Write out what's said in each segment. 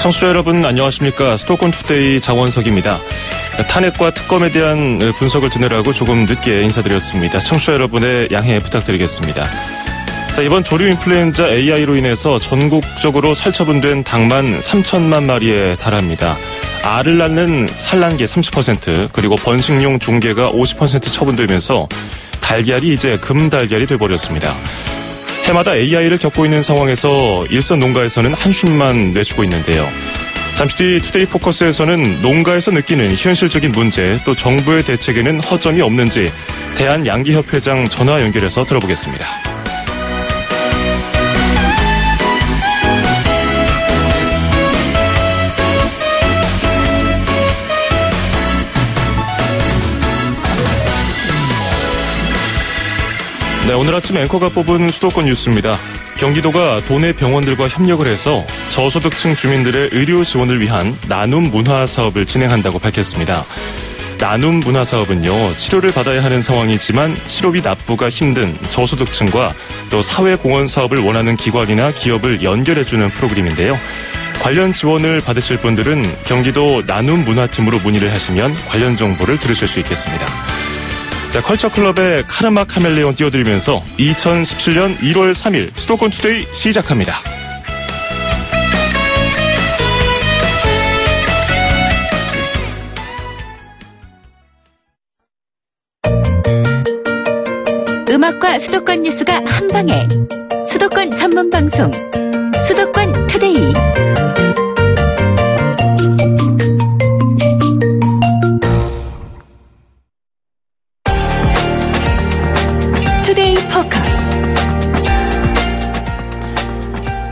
청취자 여러분 안녕하십니까. 수도권투데이 장원석입니다. 탄핵과 특검에 대한 분석을 듣느라고 조금 늦게 인사드렸습니다. 청취자 여러분의 양해 부탁드리겠습니다. 자, 이번 조류 인플루엔자 AI로 인해서 전국적으로 살처분된 닭만 3천만 마리에 달합니다. 알을 낳는 산란개 30%, 그리고 번식용 종개가 50% 처분되면서 달걀이 이제 금달걀이 돼버렸습니다. 해마다 AI를 겪고 있는 상황에서 일선 농가에서는 한숨만 내쉬고 있는데요. 잠시 뒤 투데이 포커스에서는 농가에서 느끼는 현실적인 문제, 또 정부의 대책에는 허점이 없는지 대한양기협회장 전화 연결해서 들어보겠습니다. 네, 오늘 아침 앵커가 뽑은 수도권 뉴스입니다. 경기도가 도내 병원들과 협력을 해서 저소득층 주민들의 의료 지원을 위한 나눔 문화 사업을 진행한다고 밝혔습니다. 나눔 문화 사업은요, 치료를 받아야 하는 상황이지만 치료비 납부가 힘든 저소득층과 또 사회공헌 사업을 원하는 기관이나 기업을 연결해주는 프로그램인데요. 관련 지원을 받으실 분들은 경기도 나눔 문화팀으로 문의를 하시면 관련 정보를 들으실 수 있겠습니다. 자, 컬처클럽의 카르마 카멜레온 띄워드리면서 2017년 1월 3일 수도권 투데이 시작합니다. 음악과 수도권 뉴스가 한방에 수도권 전문 방송 수도권 투데이.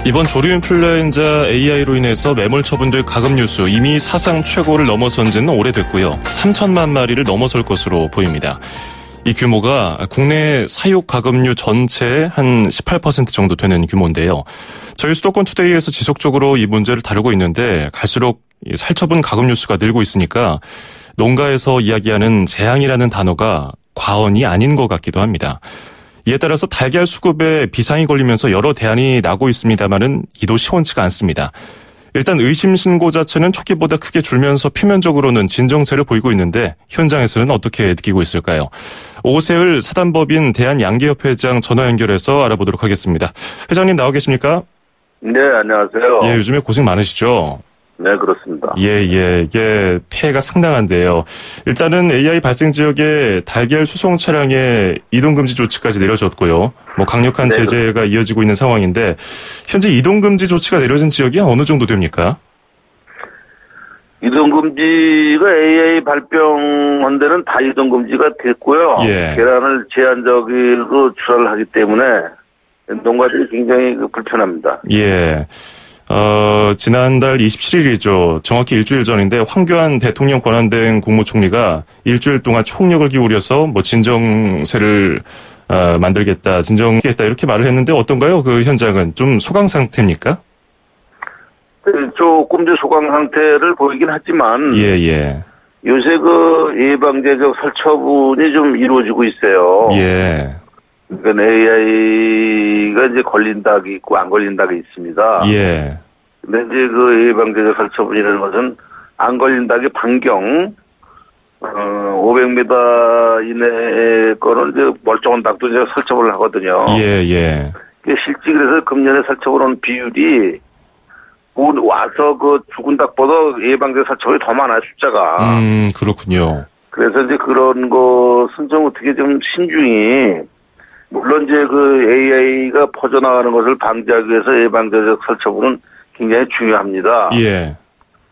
이번 조류 인플루엔자 AI로 인해서 매몰 처분될 가금 뉴수 이미 사상 최고를 넘어선 지는 오래됐고요. 3천만 마리를 넘어설 것으로 보입니다. 이 규모가 국내 사육 가금류 전체의 한 18% 정도 되는 규모인데요. 저희 수도권 투데이에서 지속적으로 이 문제를 다루고 있는데 갈수록 살처분 가금 뉴수가 늘고 있으니까 농가에서 이야기하는 재앙이라는 단어가 과언이 아닌 것 같기도 합니다. 이에 따라서 달걀 수급에 비상이 걸리면서 여러 대안이 나고 있습니다만은 이도 시원치가 않습니다. 일단 의심 신고 자체는 초기보다 크게 줄면서 표면적으로는 진정세를 보이고 있는데 현장에서는 어떻게 느끼고 있을까요? 오세을 사단법인 대한양기협회장 전화 연결해서 알아보도록 하겠습니다. 회장님 나와 계십니까? 네, 안녕하세요. 예, 요즘에 고생 많으시죠? 네, 그렇습니다. 예, 이게 폐해가 상당한데요. 일단은 AI 발생 지역에 달걀 수송 차량의 이동금지 조치까지 내려졌고요. 강력한 제재가 이어지고 있는 상황인데, 현재 이동금지 조치가 내려진 지역이 어느 정도 됩니까? 이동금지가 AI 발병한 데는 다 이동금지가 됐고요. 예. 계란을 제한적으로 출하를 하기 때문에 농가들이 굉장히 불편합니다. 예. 지난달 27일이죠. 정확히 일주일 전인데 황교안 대통령 권한대행 국무총리가 일주일 동안 총력을 기울여서 진정세를 만들겠다, 진정하겠다 이렇게 말을 했는데 어떤가요? 그 현장은 좀 소강 상태입니까? 조금 더 소강 상태를 보이긴 하지만 예. 요새 그 예방제적 살처분이 좀 이루어지고 있어요. 예. 그러니까 AI가 이제 걸린다기 있고 안 걸린다기 있습니다. 예. 근데 이제 그 예방제적 살처분이라는 것은 안 걸린다기 반경 500m 이내의 거는 이제 멀쩡한 닭도 이제 살처분을 하거든요. 예. 실제 그래서 금년에 살처분한 비율이 와서 그 죽은 닭보다 예방제적 살처분이 더 많아요, 숫자가. 그렇군요. 그래서 이제 그런 것은 좀 어떻게 좀 신중히 물론 이제 그 AI가 퍼져나가는 것을 방지하기 위해서 예방제적 살처분은 굉장히 중요합니다. 예.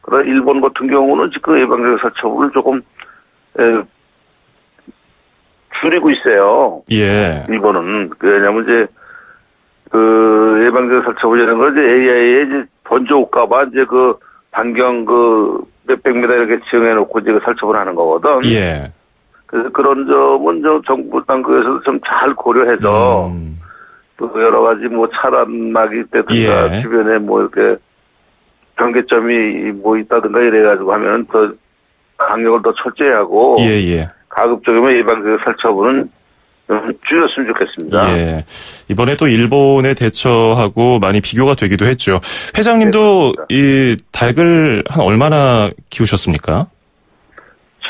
그러나 일본 같은 경우는 지금 예방제적 살처분을 조금 줄이고 있어요. 예. 일본은. 왜냐면 이제 그 예방제적 살처분이라는 걸 이제 AI에 이제 던져올까봐 이제 그 반경 그 몇백 미터 이렇게 지정해놓고 이제 살처분하는 거거든. 예. 그래서 그런 점은 좀 정부 당국에서도 좀 잘 고려해서 또 여러 가지 차단막이 있다든가 예. 주변에 이렇게 경계점이 있다든가 이래가지고 하면은 더 강력을 더 철저히 하고 예. 가급적이면 예방적 살처분은 줄였으면 좋겠습니다. 예. 이번에 또 일본의 대처하고 많이 비교가 되기도 했죠. 회장님도 네, 이 닭을 한 얼마나 키우셨습니까?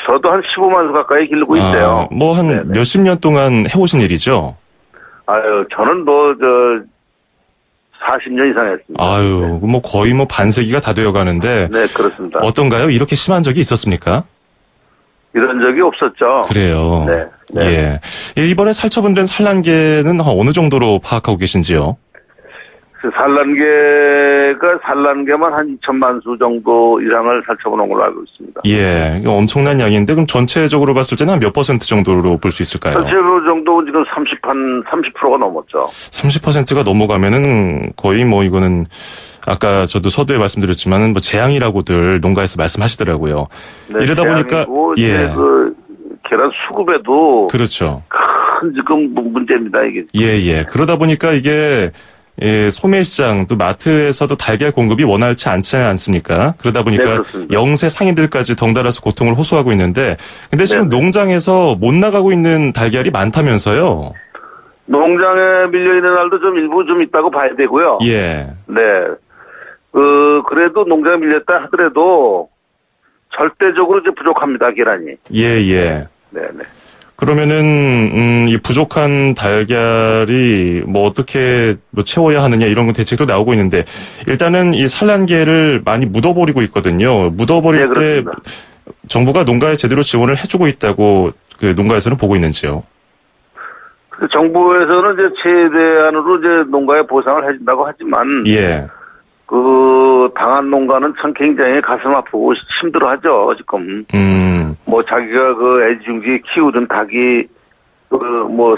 저도 한 15만 수 가까이 기르고 있어요. 뭐 한 몇십 년 동안 해오신 일이죠? 아유, 저는 40년 이상 했습니다. 아유, 뭐 거의 뭐 반세기가 다 되어 가는데. 네, 그렇습니다. 어떤가요? 이렇게 심한 적이 있었습니까? 이런 적이 없었죠. 그래요. 네. 예. 이번에 살처분된 산란계는 어느 정도로 파악하고 계신지요? 그 산란계만 한 2천만 수 정도 이상을 살처분한 걸로 알고 있습니다. 예. 이거 엄청난 양인데, 그럼 전체적으로 봤을 때는 한 몇 % 정도로 볼 수 있을까요? 전체로 정도 지금 30%가 넘었죠. 30%가 넘어가면은 거의 뭐 이거는 아까 저도 서두에 말씀드렸지만은 뭐 재앙이라고들 농가에서 말씀하시더라고요. 네, 이러다 보니까 이제 그 계란 수급에도 그렇죠. 큰 지금 문제입니다, 이게. 예. 그러다 보니까 이게 소매시장 또 마트에서도 달걀 공급이 원활치 않지 않습니까? 그러다 보니까 영세 상인들까지 덩달아서 고통을 호소하고 있는데, 근데 지금 농장에서 못 나가고 있는 달걀이 많다면서요? 농장에 밀려 있는 날도 좀 일부 좀 있다고 봐야 되고요. 예. 네. 그래도 농장에 밀렸다 하더라도 절대적으로 이제 부족합니다, 계란이. 예. 네네. 그러면은 이 부족한 달걀이 뭐 어떻게 뭐 채워야 하느냐 이런 건 대책도 나오고 있는데, 일단은 이 산란계를 많이 묻어버리고 있거든요. 묻어버릴 때 정부가 농가에 제대로 지원을 해주고 있다고 그 농가에서는 보고 있는지요? 정부에서는 이제 최대한으로 이제 농가에 보상을 해준다고 하지만, 예. 당한 농가는 참 굉장히 가슴 아프고 힘들어하죠, 지금. 뭐 자기가 애지중지 키우던 닭이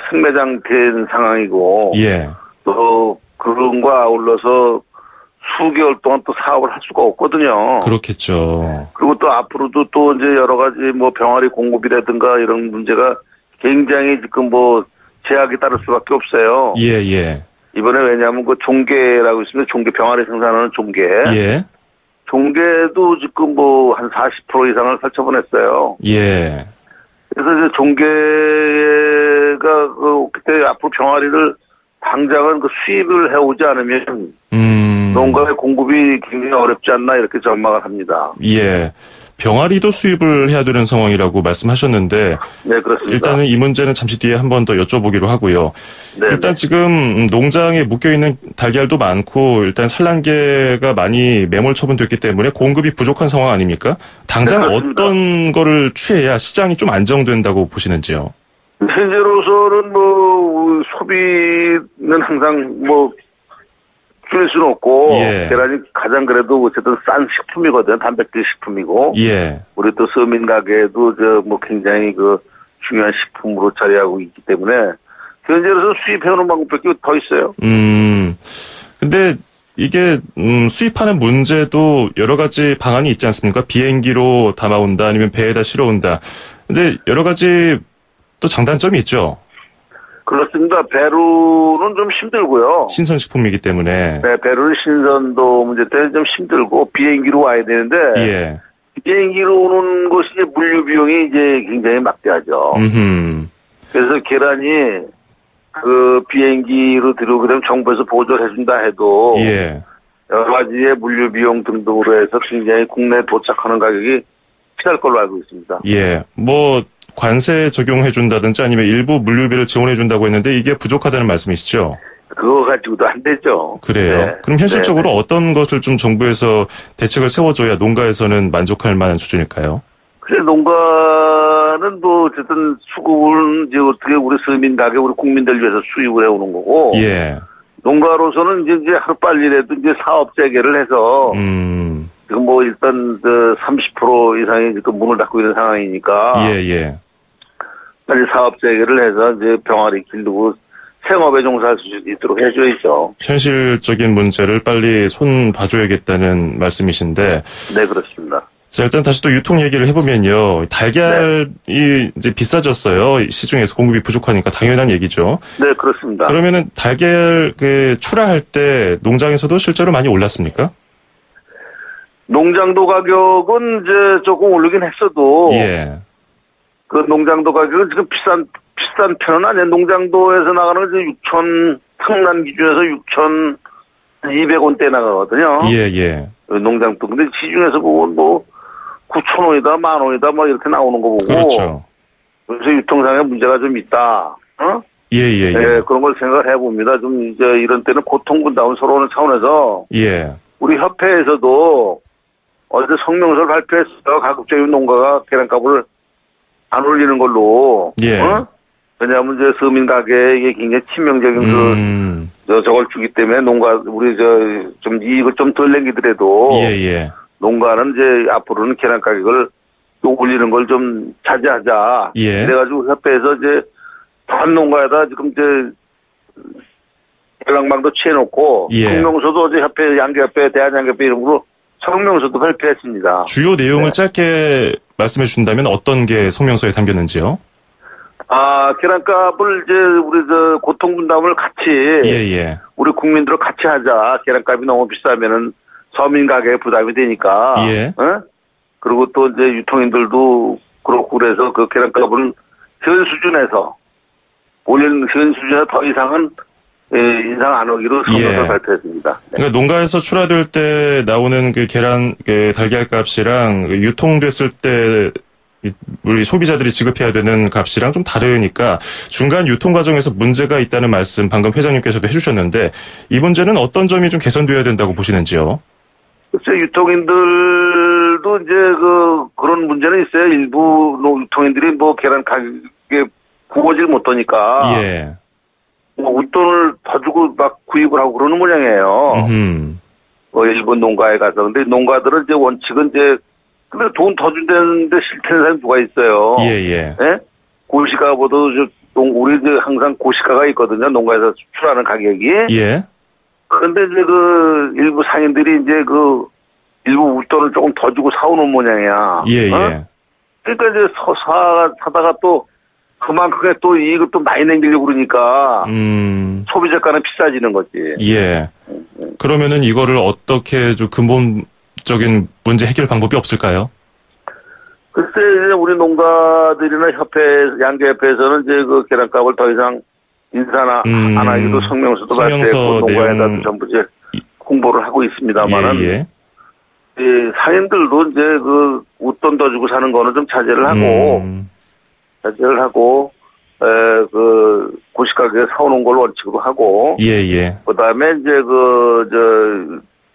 생매장 된 상황이고. 예. 또 그런 거 아울러서 수개월 동안 또 사업을 할 수가 없거든요. 그렇겠죠. 그리고 또 앞으로도 또 이제 여러 가지 병아리 공급이라든가 이런 문제가 굉장히 지금 제약이 따를 수밖에 없어요. 예. 이번에 왜냐하면 종계라고 있습니다. 종계 병아리 생산하는 종계. 예. 종계도 지금 한 40% 이상을 살처분했어요. 예. 그래서 이제 종계가 그때 앞으로 병아리를 당장은 수입을 해오지 않으면 농가의 공급이 굉장히 어렵지 않나 이렇게 전망을 합니다. 예. 병아리도 수입을 해야 되는 상황이라고 말씀하셨는데, 네, 그렇습니다. 일단은 이 문제는 잠시 뒤에 한 번 더 여쭤보기로 하고요. 네네. 일단 지금 농장에 묶여있는 달걀도 많고 일단 산란계가 많이 매몰 처분됐기 때문에 공급이 부족한 상황 아닙니까? 당장 네, 어떤 거를 취해야 시장이 좀 안정된다고 보시는지요? 현재로서는 소비는 항상 줄일 수는 없고, 계란이 가장 그래도 어쨌든 싼 식품이거든, 단백질 식품이고. 예. 우리 또 서민 가게도 굉장히 중요한 식품으로 자리하고 있기 때문에, 현재로서 수입해오는 방법밖에 더 있어요. 근데 이게, 수입하는 문제도 여러 가지 방안이 있지 않습니까? 비행기로 담아온다, 아니면 배에다 실어온다. 근데 여러 가지 또 장단점이 있죠. 그렇습니다. 배로는 좀 힘들고요. 신선식품이기 때문에. 네, 배로는 신선도 문제 때문에 좀 힘들고 비행기로 와야 되는데. 예. 비행기로 오는 것이 이제 물류 비용이 이제 굉장히 막대하죠. 그래서 계란이 비행기로 들어오게 되면 정부에서 보조를 해준다 해도. 예. 여러 가지의 물류 비용 등등으로 해서 굉장히 국내에 도착하는 가격이 피할 걸로 알고 있습니다. 예. 관세 적용해준다든지 아니면 일부 물류비를 지원해준다고 했는데 이게 부족하다는 말씀이시죠? 그거 가지고도 안 되죠. 그래요? 네. 그럼 현실적으로 어떤 것을 좀 정부에서 대책을 세워줘야 농가에서는 만족할 만한 수준일까요? 그래, 농가는 어쨌든 수급을 이제 어떻게 우리 서민 가게, 우리 국민들 위해서 수입을 해오는 거고. 예. 농가로서는 이제 하루빨리라도 이제 사업 재개를 해서. 지금 일단 30% 이상이 지금 문을 닫고 있는 상황이니까. 예. 빨리 사업 재개를 해서 이제 병아리 기르고 생업에 종사할 수 있도록 해줘야죠. 현실적인 문제를 빨리 손 봐줘야겠다는 말씀이신데. 네, 그렇습니다. 자, 일단 다시 또 유통 얘기를 해보면요. 달걀이 이제 비싸졌어요. 시중에서 공급이 부족하니까 당연한 얘기죠. 네, 그렇습니다. 그러면은 달걀 출하할 때 농장에서도 실제로 많이 올랐습니까? 농장도 가격은 이제 조금 오르긴 했어도. 예. 농장도 가격은 지금 비싼 비싼 편은 아니에요. 농장도에서 나가는 게 6천, 특난 기준에서 6,200원대 나가거든요. 예. 농장도. 근데 시중에서 보면 뭐 9,000원이다, 10,000원이다, 뭐 이렇게 나오는 거 보고. 그렇죠. 그래서 유통상에 문제가 좀 있다. 예. 그런 걸 생각을 해봅니다. 좀 이제 이런 때는 고통분담을 서로 하는 차원에서. 예. 우리 협회에서도 어제 성명서를 발표했어요. 가급적이면 농가가 계란값을 안 올리는 걸로. 예. 왜냐하면 이제 서민 가게에 굉장히 치명적인 저걸 주기 때문에 농가, 우리 좀 이익을 좀 덜 남기더라도. 예. 농가는 이제 앞으로는 계란 가격을 또 올리는 걸 좀 자제하자. 예. 그래가지고 협회에서 이제 단 농가에다 지금 이제 연락망도 취해놓고. 성명서도 어제 협회, 양계협회, 대한양계협회 이름으로 성명서도 발표했습니다. 주요 내용을 짧게 말씀해 주신다면 어떤 게 성명서에 담겼는지요? 계란값을 이제 우리 고통분담을 같이. 예. 우리 국민들을 같이 하자. 계란값이 너무 비싸면은 서민 가게에 부담이 되니까. 예. 그리고 또 이제 유통인들도 그렇고 그래서 그 계란값은 현 수준에서 올리는 현 수준에 더 이상은 인상 안 오기로 성명서 발표했습니다. 네. 그러니까 농가에서 출하될 때 나오는 그 계란, 달걀 값이랑 유통됐을 때 우리 소비자들이 지급해야 되는 값이랑 좀 다르니까 중간 유통 과정에서 문제가 있다는 말씀 방금 회장님께서도 해주셨는데 이 문제는 어떤 점이 좀 개선돼야 된다고 보시는지요? 글쎄, 유통인들도 이제 그런 문제는 있어요. 일부 유통인들이 뭐 계란 가격에 구워질 못하니까. 예. 뭐 웃돈을 더 주고 막 구입을 하고 그러는 모양이에요. 일본 농가에 가서. 근데 농가들은 이제 원칙은 이제, 근데 돈 더 준다는데 싫다는 사람이 누가 있어요. 예. 고시가보다 우리 이제 항상 고시가가 있거든요. 농가에서 수출하는 가격이. 예. 그런데 이제 일부 상인들이 이제 일부 웃돈을 조금 더 주고 사오는 모양이야. 예. 그러니까 이제 사다가 또 그만큼의 또 이익을 또 많이 남기려고 그러니까. 소비자가는 비싸지는 거지. 예. 그러면은 이거를 어떻게 좀 근본적인 문제 해결 방법이 없을까요? 글쎄, 이제 우리 농가들이나 양계협회에서는 이제 계란값을 더 이상 인사나 안 하기도 성명서도 발표했고 농가에다도 전부 이제 홍보를 하고 있습니다만은. 예. 상인들도 이제 웃돈 더 주고 사는 거는 좀 자제를 하고, 고시가격에 사오는 걸 원칙으로 하고. 예. 그 다음에 이제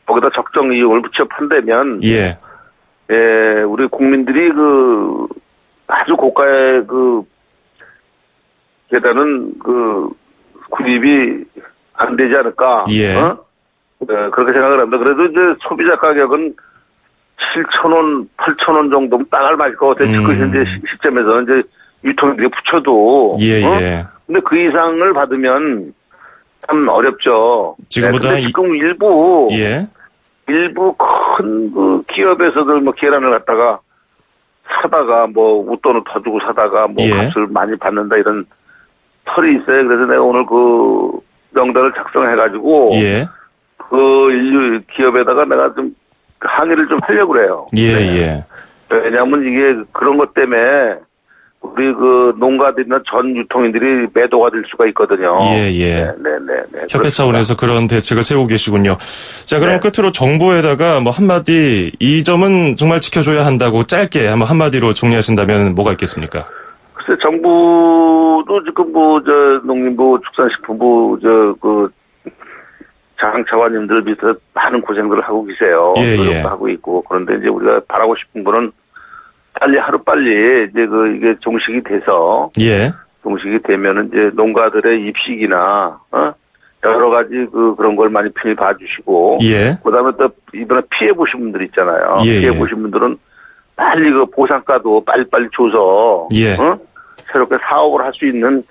거기다 적정 이용을 붙여 판다면. 예. 우리 국민들이 아주 고가의 계란은 구입이 안 되지 않을까. 예. 그렇게 생각을 합니다. 그래도 이제 소비자 가격은 7,000원, 8,000원 정도면 땅을 맞을 것 같아요. 지금 현재 시점에서는 이제 유통인들이 붙여도. 예. 근데 그 이상을 받으면 참 어렵죠. 지금보다. 근데 지금 일부 큰 기업에서들 뭐 계란을 갖다가 사다가 뭐 웃돈을 더 주고 사다가 뭐 값을 많이 받는다 이런 털이 있어요. 그래서 내가 오늘 명단을 작성해가지고. 인류 기업에다가 내가 좀 항의를 좀 하려고 그래요. 예. 왜냐하면 이게 그런 것 때문에 우리 농가들이나 전 유통인들이 매도가 될 수가 있거든요. 예. 네. 협회 차원에서 그런 대책을 세우고 계시군요. 자, 그럼 끝으로 정부에다가 뭐 한마디 이 점은 정말 지켜줘야 한다고 짧게 한마디로 정리하신다면 뭐가 있겠습니까? 글쎄, 정부도 지금 농림부, 축산식품부, 장차관님들 밑에 많은 고생들을 하고 계세요. 노력도 하고 있고. 그런데 이제 우리가 바라고 싶은 거는 하루빨리 이제 이게 종식이 돼서. 종식이 되면은 이제 농가들의 입식이나, 여러 가지 그런 걸 많이 편히 봐주시고. 그 다음에 또 이번에 피해보신 분들 있잖아요. 피해보신 분들은 빨리 보상가도 빨리빨리 줘서. 새롭게 사업을 할 수 있는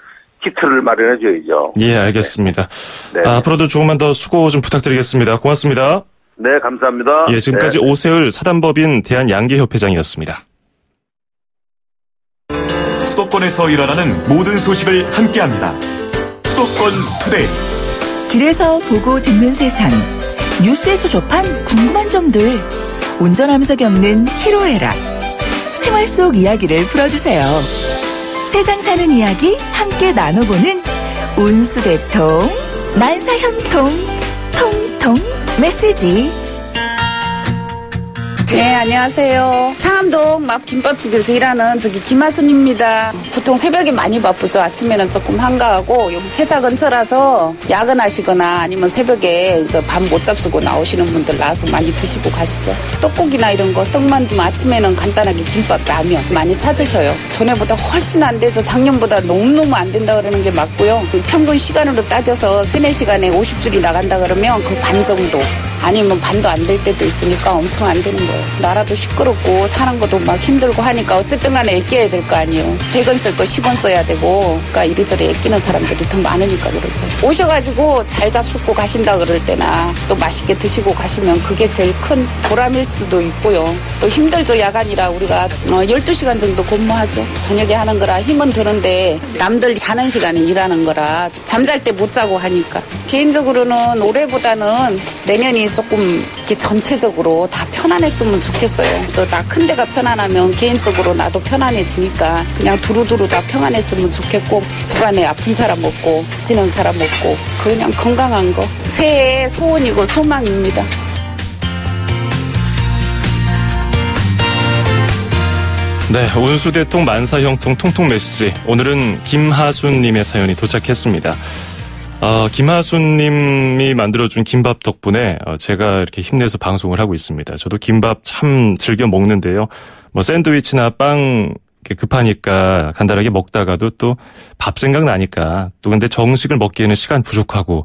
키트를 마련해줘야죠. 예, 알겠습니다. 네. 앞으로도 조금만 더 수고 좀 부탁드리겠습니다. 고맙습니다. 네, 감사합니다. 지금까지 오세을 사단법인 대한양계협회장이었습니다. 수도권에서 일어나는 모든 소식을 함께합니다. 수도권 투데이. 길에서 보고 듣는 세상. 뉴스에서 접한 궁금한 점들. 운전하면서 겪는 희로애락. 생활 속 이야기를 풀어주세요. 세상 사는 이야기 함께 나눠보는 운수대통 만사형통 통통 메시지. 네, 안녕하세요. 창암동 막 김밥집에서 일하는 김하순입니다. 보통 새벽에 많이 바쁘죠. 아침에는 조금 한가하고 회사 근처라서 야근하시거나 아니면 새벽에 이제 밤 못 잡수고 나오시는 분들 나와서 많이 드시고 가시죠. 떡국이나 이런 거, 떡만두 아침에는 간단하게 김밥, 라면 많이 찾으셔요. 전에보다 훨씬 안 되죠. 작년보다 너무너무 안 된다 그러는 게 맞고요. 평균 시간으로 따져서 3-4시간에 50줄이 나간다 그러면 그 반 정도 아니면 반도 안 될 때도 있으니까 엄청 안 되는 거예요. 나라도 시끄럽고 사는 것도 막 힘들고 하니까 어쨌든 간에 아껴야 될 거 아니에요. 100원 쓸 거 10원 써야 되고 그러니까 이리저리 아끼는 사람들이 더 많으니까 그러죠. 오셔가지고 잘 잡숫고 가신다 그럴 때나 또 맛있게 드시고 가시면 그게 제일 큰 보람일 수도 있고요. 또 힘들죠. 야간이라 우리가 12시간 정도 근무하죠. 저녁에 하는 거라 힘은 드는데 남들 자는 시간에 일하는 거라 잠잘 때 못 자고 하니까 개인적으로는 올해보다는 내년이 조금 이렇게 전체적으로 다 편안했으면 좋겠어요. 그래서 나 큰 데가 편안하면 개인적으로 나도 편안해지니까 그냥 두루두루 다 평안했으면 좋겠고 집안에 아픈 사람 없고 지는 사람 없고 그냥 건강한 거 새해의 소원이고 소망입니다. 네, 운수대통 만사형통 통통 메시지. 오늘은 김하순님의 사연이 도착했습니다. 김하순님이 만들어준 김밥 덕분에 제가 이렇게 힘내서 방송을 하고 있습니다. 저도 김밥 참 즐겨 먹는데요. 뭐 샌드위치나 빵 급하니까 간단하게 먹다가도 또 밥 생각나니까 또 근데 정식을 먹기에는 시간 부족하고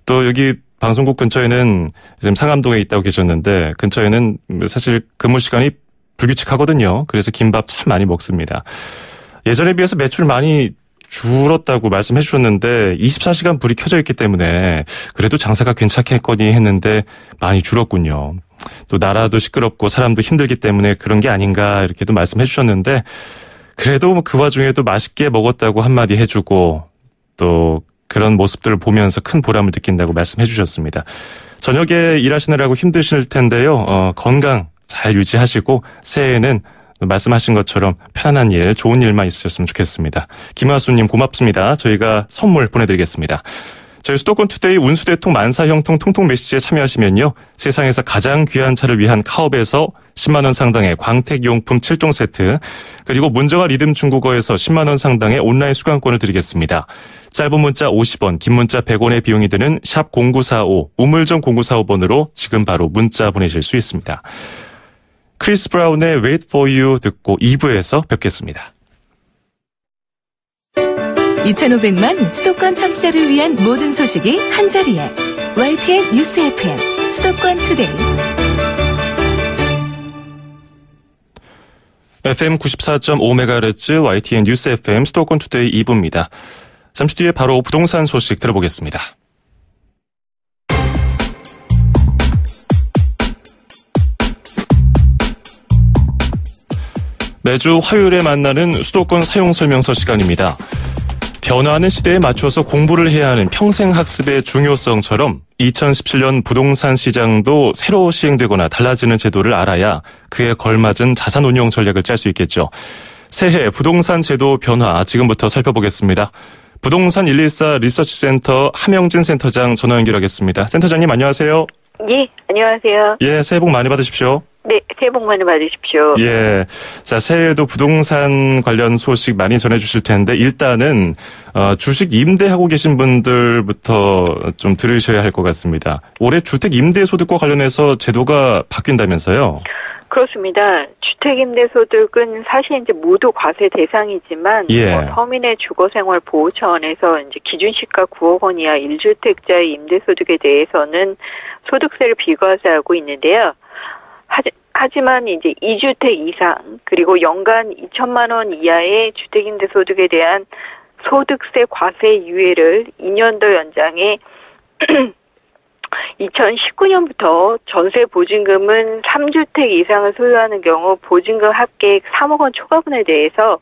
또 여기 방송국 근처에는 지금 상암동에 있다고 계셨는데 근처에는 사실 근무 시간이 불규칙하거든요. 그래서 김밥 참 많이 먹습니다. 예전에 비해서 매출 많이 줄었다고 말씀해 주셨는데 24시간 불이 켜져 있기 때문에 그래도 장사가 괜찮겠거니 했는데 많이 줄었군요. 또 나라도 시끄럽고 사람도 힘들기 때문에 그런 게 아닌가 이렇게도 말씀해 주셨는데 그래도 그 와중에도 맛있게 먹었다고 한마디 해주고 또 그런 모습들을 보면서 큰 보람을 느낀다고 말씀해 주셨습니다. 저녁에 일하시느라고 힘드실 텐데요. 건강 잘 유지하시고 새해에는 말씀하신 것처럼 편안한 일, 좋은 일만 있으셨으면 좋겠습니다. 김하수님 고맙습니다. 저희가 선물 보내드리겠습니다. 저희 수도권 투데이 운수대통 만사형통 통통 메시지에 참여하시면요. 세상에서 가장 귀한 차를 위한 카옵에서 10만 원 상당의 광택용품 7종 세트 그리고 문정아 리듬 중국어에서 10만 원 상당의 온라인 수강권을 드리겠습니다. 짧은 문자 50원, 긴 문자 100원의 비용이 드는 샵 0945, 우물정 0945번으로 지금 바로 문자 보내실 수 있습니다. 크리스 브라운의 Wait for You 듣고 2부에서 뵙겠습니다. 2,500만 수도권 청취자를 위한 모든 소식이 한자리에 YTN 뉴스 FM 수도권 투데이 FM 94.5MHz YTN 뉴스 FM 수도권 투데이 2부입니다. 잠시 뒤에 바로 부동산 소식 들어보겠습니다. 매주 화요일에 만나는 수도권 사용설명서 시간입니다. 변화하는 시대에 맞춰서 공부를 해야 하는 평생학습의 중요성처럼 2017년 부동산 시장도 새로 시행되거나 달라지는 제도를 알아야 그에 걸맞은 자산운용 전략을 짤 수 있겠죠. 새해 부동산 제도 변화 지금부터 살펴보겠습니다. 부동산 114 리서치센터 함영진 센터장 전화 연결하겠습니다. 센터장님 안녕하세요. 예, 안녕하세요. 예, 새해 복 많이 받으십시오. 네, 새해 복 많이 받으십시오. 예. 자, 새해에도 부동산 관련 소식 많이 전해주실 텐데, 일단은, 주식 임대하고 계신 분들부터 좀 들으셔야 할 것 같습니다. 올해 주택 임대소득과 관련해서 제도가 바뀐다면서요? 그렇습니다. 주택임대소득은 사실 이제 모두 과세 대상이지만, 예. 서민의 주거생활 보호 차원에서 이제 기준시가 9억 원 이하 1주택자의 임대소득에 대해서는 소득세를 비과세하고 있는데요. 하지만 이제 2주택 이상 그리고 연간 2천만 원 이하의 주택임대소득에 대한 소득세 과세 유예를 2년도 연장해 2019년부터 전세 보증금은 3주택 이상을 소유하는 경우 보증금 합계액 3억 원 초과분에 대해서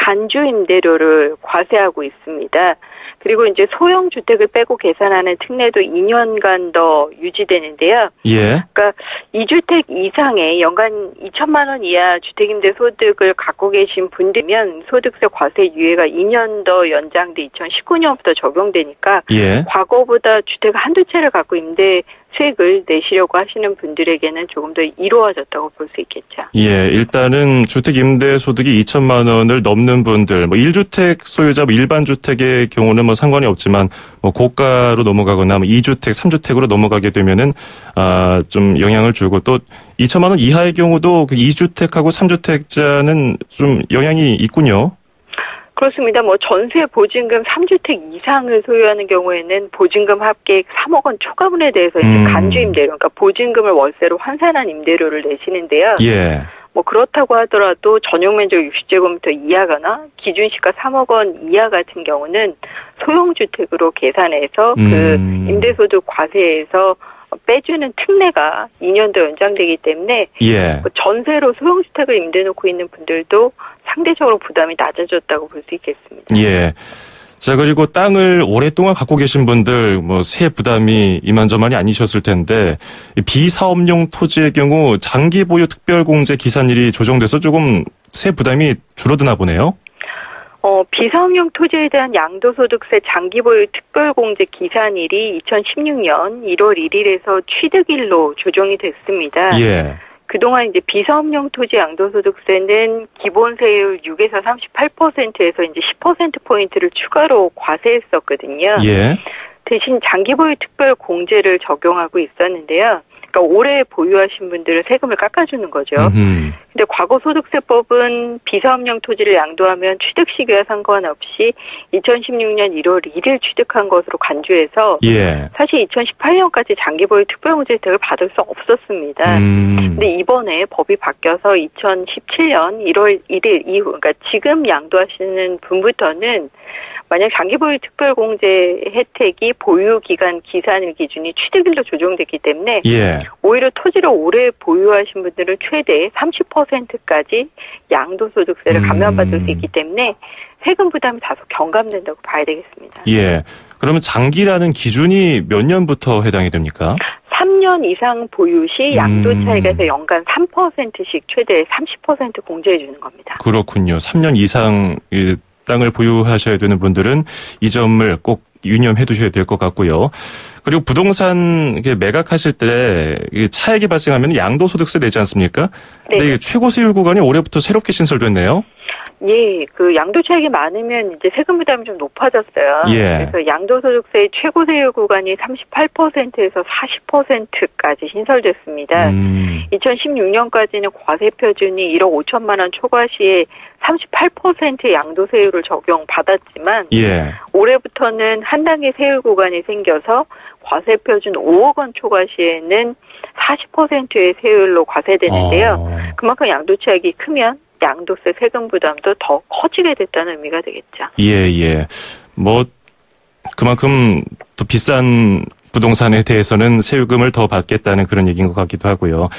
간주 임대료를 과세하고 있습니다. 그리고 이제 소형 주택을 빼고 계산하는 특례도 2년간 더 유지되는데요. 예. 그러니까 2주택 이상의 연간 2천만 원 이하 주택임대 소득을 갖고 계신 분들면 소득세 과세 유예가 2년 더 연장돼 2019년부터 적용되니까 예. 과거보다 주택 한두 채를 갖고 임대 수익을 내시려고 하시는 분들에게는 조금 더 이루어졌다고 볼 수 있겠죠. 예, 일단은 주택 임대 소득이 2천만 원을 넘는 분들, 뭐 1주택 소유자, 뭐 일반 주택의 경우는 뭐 상관이 없지만 뭐 고가로 넘어가거나 뭐 2주택, 3주택으로 넘어가게 되면은 좀 영향을 주고 또 2천만 원 이하의 경우도 그 2주택하고 3주택자는 좀 영향이 있군요. 그렇습니다. 뭐 전세 보증금 3주택 이상을 소유하는 경우에는 보증금 합계 3억 원 초과분에 대해서 이제 간주 임대료, 그러니까 보증금을 월세로 환산한 임대료를 내시는데요. 예. 뭐 그렇다고 하더라도 전용 면적 60제곱미터 이하거나 기준시가 3억 원 이하 같은 경우는 소형 주택으로 계산해서 그 임대소득 과세에서 빼주는 특례가 2년 더 연장되기 때문에 예. 전세로 소형주택을 임대놓고 있는 분들도 상대적으로 부담이 낮아졌다고 볼 수 있겠습니다. 예. 자, 그리고 땅을 오랫동안 갖고 계신 분들 뭐 세 부담이 이만저만이 아니셨을 텐데 비사업용 토지의 경우 장기 보유 특별공제 기산일이 조정돼서 조금 세 부담이 줄어드나 보네요. 비사업용 토지에 대한 양도소득세 장기보유 특별공제 기산일이 2016년 1월 1일에서 취득일로 조정이 됐습니다. 예. 그동안 이제 비사업용 토지 양도소득세는 기본세율 6에서 38%에서 이제 10%포인트를 추가로 과세했었거든요. 예. 대신 장기보유 특별공제를 적용하고 있었는데요. 그러니까 오래 보유하신 분들은 세금을 깎아주는 거죠. 근데 과거소득세법은 비사업용 토지를 양도하면 취득 시기와 상관없이 2016년 1월 1일 취득한 것으로 간주해서 예. 사실 2018년까지 장기보유 특별공제 혜택을 받을 수 없었습니다. 근데 이번에 법이 바뀌어서 2017년 1월 1일 이후, 그러니까 지금 양도하시는 분부터는 만약 장기보유 특별공제 혜택이 보유기간 기산일 기준이 취득일로 조정됐기 때문에 예. 오히려 토지를 오래 보유하신 분들은 최대 30%까지 양도소득세를 감면받을 수 있기 때문에 세금 부담이 다소 경감된다고 봐야 되겠습니다. 예. 그러면 장기라는 기준이 몇 년부터 해당이 됩니까? 3년 이상 보유 시 양도 차익에서 연간 3%씩 최대 30% 공제해 주는 겁니다. 그렇군요. 3년 이상 땅을 보유하셔야 되는 분들은 이 점을 꼭 유념해 두셔야 될 것 같고요. 그리고 부동산 매각하실 때 차익이 발생하면 양도소득세 내지 않습니까? 네. 근데 최고 세율 구간이 올해부터 새롭게 신설됐네요. 예, 그 양도 차익이 많으면 이제 세금 부담이 좀 높아졌어요. 예. 그래서 양도소득세의 최고 세율 구간이 38%에서 40%까지 신설됐습니다. 2016년까지는 과세 표준이 1억 5천만 원 초과 시에 38%의 양도세율을 적용받았지만 예. 올해부터는 한 단계 세율 구간이 생겨서 과세 표준 5억 원 초과 시에는 40%의 세율로 과세되는데요. 그만큼 양도 차익이 크면 양도세 세금 부담도 더 커지게 됐다는 의미가 되겠죠. 예. 뭐 그만큼 더 비싼 부동산에 대해서는 세금을 더 받겠다는 그런 얘기인 것 같기도 하고요.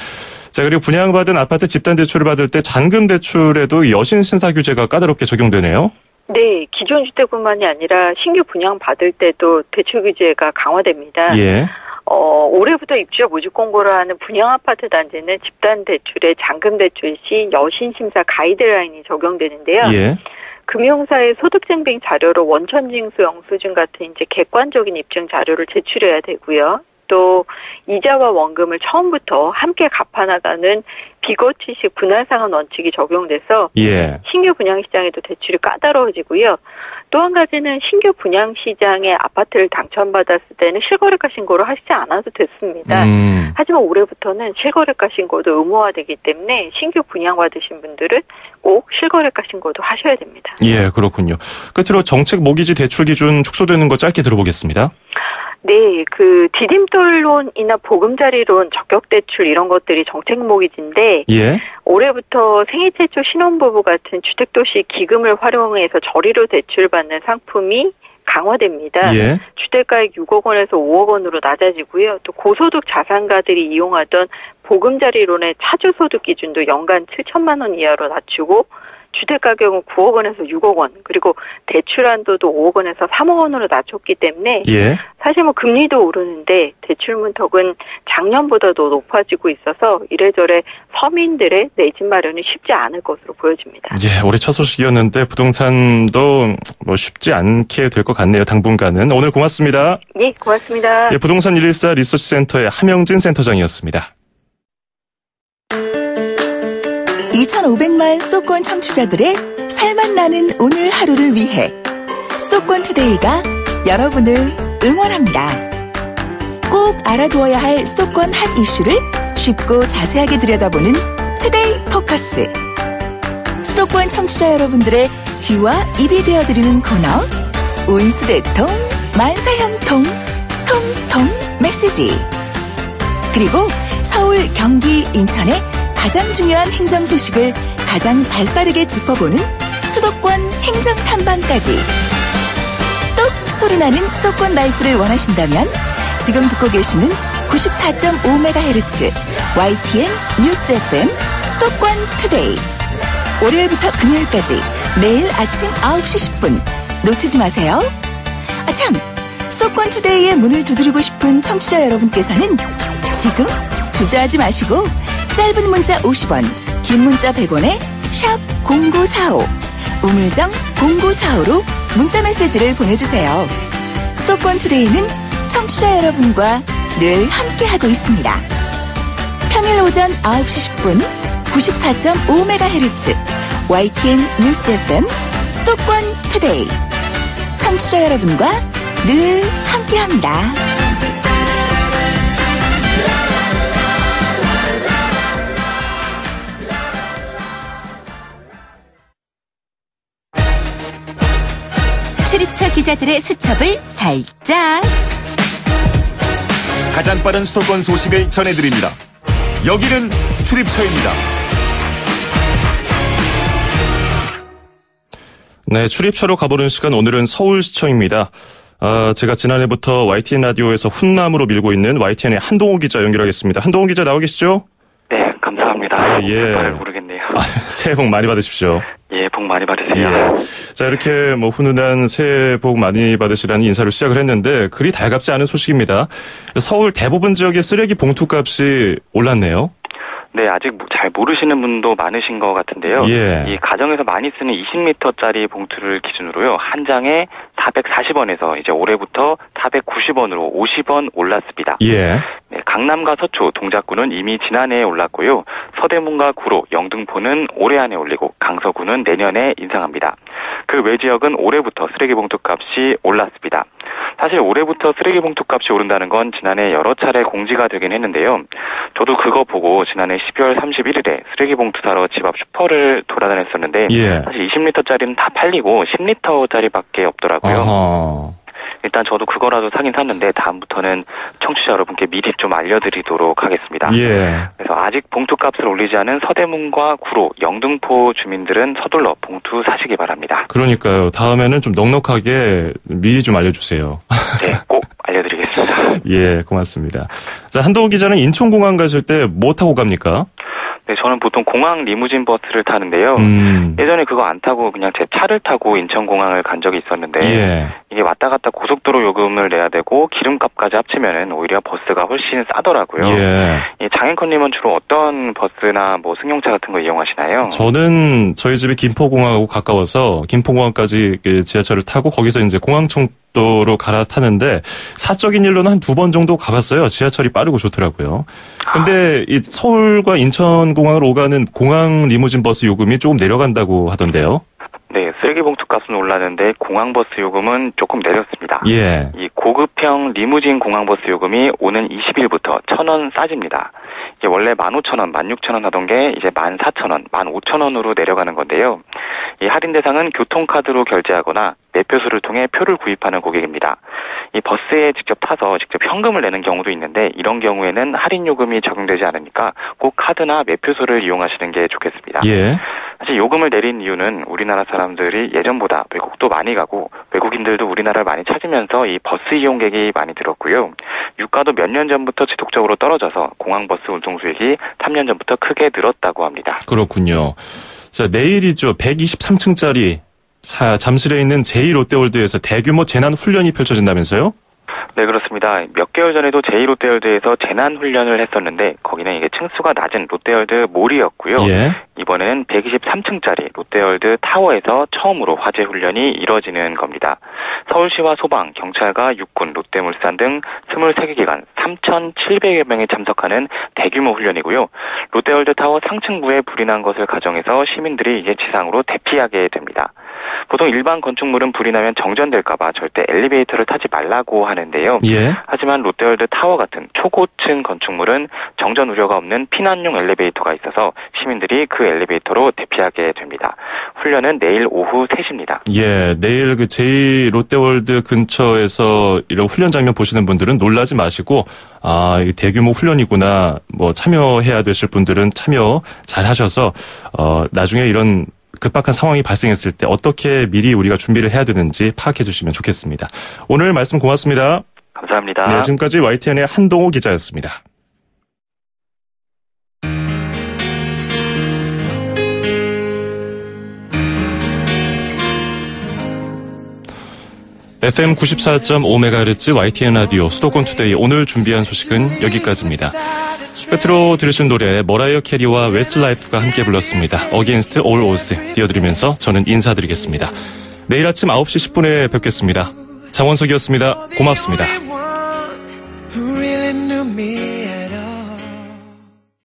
자, 그리고 분양받은 아파트 집단 대출을 받을 때 잔금 대출에도 여신 신사 규제가 까다롭게 적용되네요. 네, 기존 주택뿐만이 아니라 신규 분양 받을 때도 대출 규제가 강화됩니다. 예. 올해부터 입주자 모집 공고를 하는 분양 아파트 단지는 집단 대출의 잔금 대출 시 여신 심사 가이드라인이 적용되는데요. 예. 금융사의 소득증빙 자료로 원천징수 영수증 같은 이제 객관적인 입증 자료를 제출해야 되고요. 또 이자와 원금을 처음부터 함께 갚아나가는 비거치식 분할상환 원칙이 적용돼서 예. 신규 분양시장에도 대출이 까다로워지고요. 또 한 가지는 신규 분양시장에 아파트를 당첨받았을 때는 실거래가 신고를 하시지 않아도 됐습니다. 하지만 올해부터는 실거래가 신고도 의무화되기 때문에 신규 분양받으신 분들은 꼭 실거래가 신고도 하셔야 됩니다. 예, 그렇군요. 끝으로 정책 모기지 대출 기준 축소되는 거 짧게 들어보겠습니다. 네, 그 디딤돌론이나 보금자리론, 적격대출 이런 것들이 정책 모기지인데 예. 올해부터 생애 최초 신혼부부 같은 주택도시 기금을 활용해서 저리로 대출받는 상품이 강화됩니다. 예. 주택가액 6억 원에서 5억 원으로 낮아지고요. 또 고소득 자산가들이 이용하던 보금자리론의 차주소득 기준도 연간 7천만 원 이하로 낮추고 주택 가격은 9억 원에서 6억 원, 그리고 대출 한도도 5억 원에서 3억 원으로 낮췄기 때문에 예. 사실 뭐 금리도 오르는데 대출 문턱은 작년보다도 높아지고 있어서 이래저래 서민들의 내 집 마련이 쉽지 않을 것으로 보여집니다. 예, 올해 첫 소식이었는데 부동산도 뭐 쉽지 않게 될 것 같네요. 당분간은. 오늘 고맙습니다. 예, 고맙습니다. 예, 부동산 114 리서치 센터의 함영진 센터장이었습니다. 2,500만 수도권 청취자들의 살맛 나는 오늘 하루를 위해 수도권 투데이가 여러분을 응원합니다. 꼭 알아두어야 할 수도권 핫 이슈를 쉽고 자세하게 들여다보는 투데이 포커스. 수도권 청취자 여러분들의 귀와 입이 되어드리는 코너 운수대통 만사형통 통통 메시지. 그리고 서울, 경기, 인천의 가장 중요한 행정 소식을 가장 발빠르게 짚어보는 수도권 행정 탐방까지. 똑 소리나는 수도권 라이프를 원하신다면 지금 듣고 계시는 94.5MHz YTN 뉴스 FM 수도권 투데이. 월요일부터 금요일까지 매일 아침 9시 10분 놓치지 마세요. 참, 수도권 투데이의 문을 두드리고 싶은 청취자 여러분께서는 지금 주저하지 마시고 짧은 문자 50원, 긴 문자 100원에 샵 0945, 우물정 0945로 문자 메시지를 보내주세요. 수도권 투데이는 청취자 여러분과 늘 함께하고 있습니다. 평일 오전 9시 10분 94.5MHz YTN 뉴스 FM 수도권 투데이. 청취자 여러분과 늘 함께합니다. 출입처 기자들의 수첩을 살짝. 가장 빠른 수도권 소식을 전해드립니다. 여기는 출입처입니다. 네, 출입처로 가보는 시간, 오늘은 서울시청입니다. 제가 지난해부터 YTN 라디오에서 훈남으로 밀고 있는 YTN의 한동호 기자 연결하겠습니다. 한동호 기자 나와 계시죠? 네, 감사합니다. 예. 잘 모르겠네요. 새해 복 많이 받으십시오. 예, 복 많이 받으세요. 예. 자, 이렇게 뭐 훈훈한 새해 복 많이 받으시라는 인사로 시작을 했는데 그리 달갑지 않은 소식입니다. 서울 대부분 지역의 쓰레기 봉투 값이 올랐네요. 네, 아직 잘 모르시는 분도 많으신 것 같은데요. 예. 이 가정에서 많이 쓰는 20리터짜리 봉투를 기준으로요, 한 장에 440원에서 이제 올해부터 490원으로 50원 올랐습니다. 예. 네, 강남과 서초, 동작구는 이미 지난해에 올랐고요. 서대문과 구로, 영등포는 올해 안에 올리고 강서구는 내년에 인상합니다. 그 외 지역은 올해부터 쓰레기 봉투 값이 올랐습니다. 사실 올해부터 쓰레기 봉투 값이 오른다는 건 지난해 여러 차례 공지가 되긴 했는데요. 저도 그거 보고 지난해 12월 31일에 쓰레기 봉투 사러 집 앞 슈퍼를 돌아다녔었는데 예. 사실 20리터짜리는 다 팔리고 10리터짜리밖에 없더라고요. 어허. 일단 저도 그거라도 사긴 샀는데 다음부터는 청취자 여러분께 미리 좀 알려드리도록 하겠습니다. 예. 그래서 아직 봉투값을 올리지 않은 서대문과 구로, 영등포 주민들은 서둘러 봉투 사시기 바랍니다. 그러니까요. 다음에는 좀 넉넉하게 미리 좀 알려주세요. 네, 꼭 알려드리겠습니다. 예, 고맙습니다. 자, 한동호 기자는 인천공항 가실 때 뭐 타고 갑니까? 네, 저는 보통 공항 리무진 버스를 타는데요. 예전에 그거 안 타고 그냥 제 차를 타고 인천공항을 간 적이 있었는데 예. 이게 왔다 갔다 고속도로 요금을 내야 되고 기름값까지 합치면은 오히려 버스가 훨씬 싸더라고요. 예. 이 장앤컨님은 주로 어떤 버스나 뭐 승용차 같은 거 이용하시나요? 저는 저희 집이 김포공항하고 가까워서 김포공항까지 지하철을 타고 거기서 이제 공항청도로 갈아타는데 사적인 일로는 한 2번 정도 가봤어요. 지하철이 빠르고 좋더라고요. 근데 이 서울과 인천공항을 오가는 공항 리무진 버스 요금이 조금 내려간다고 하던데요. 네, 쓰레기 봉투 값은 올랐는데 공항버스 요금은 조금 내렸습니다. 예. 이 고급형 리무진 공항버스 요금이 오는 20일부터 1,000원 싸집니다. 이게 원래 15,000원, 16,000원 하던 게 이제 14,000원, 15,000원으로 내려가는 건데요. 이 할인 대상은 교통카드로 결제하거나 매표소를 통해 표를 구입하는 고객입니다. 이 버스에 직접 타서 직접 현금을 내는 경우도 있는데 이런 경우에는 할인 요금이 적용되지 않으니까 꼭 카드나 매표소를 이용하시는 게 좋겠습니다. 예. 사실 요금을 내린 이유는 우리나라 사람들이 예전보다 외국도 많이 가고 외국인들도 우리나라를 많이 찾으면서 이 버스 이용객이 많이 늘었고요. 유가도 몇 년 전부터 지속적으로 떨어져서 공항버스 운송 수익이 3년 전부터 크게 늘었다고 합니다. 그렇군요. 자, 내일이죠. 123층짜리 잠실에 있는 제2롯데월드에서 대규모 재난 훈련이 펼쳐진다면서요? 네, 그렇습니다. 몇 개월 전에도 제2롯데월드에서 재난 훈련을 했었는데 거기는 이게 층수가 낮은 롯데월드 몰이었고요. 예. 이번에는 123층짜리 롯데월드 타워에서 처음으로 화재 훈련이 이뤄지는 겁니다. 서울시와 소방, 경찰과 육군, 롯데물산 등 23개 기관 3,700여 명이 참석하는 대규모 훈련이고요. 롯데월드 타워 상층부에 불이 난 것을 가정해서 시민들이 이제 지상으로 대피하게 됩니다. 보통 일반 건축물은 불이 나면 정전될까봐 절대 엘리베이터를 타지 말라고 하는데요. 예. 하지만 롯데월드 타워 같은 초고층 건축물은 정전 우려가 없는 피난용 엘리베이터가 있어서 시민들이 그 엘리베이터로 대피하게 됩니다. 훈련은 내일 오후 3시입니다. 예, 내일 그 제2롯데월드 근처에서 이런 훈련 장면 보시는 분들은 놀라지 마시고, 이게 대규모 훈련이구나, 참여해야 되실 분들은 참여 잘 하셔서, 나중에 이런 급박한 상황이 발생했을 때 어떻게 미리 우리가 준비를 해야 되는지 파악해 주시면 좋겠습니다. 오늘 말씀 고맙습니다. 감사합니다. 네, 지금까지 YTN의 한동호 기자였습니다. FM 94.5MHz YTN 라디오 수도권 투데이 오늘 준비한 소식은 여기까지입니다. 끝으로 들으신 노래 머라이어 캐리와 웨스트라이프가 함께 불렀습니다. Against All Odds 띄워드리면서 저는 인사드리겠습니다. 내일 아침 9시 10분에 뵙겠습니다. 장원석이었습니다. 고맙습니다.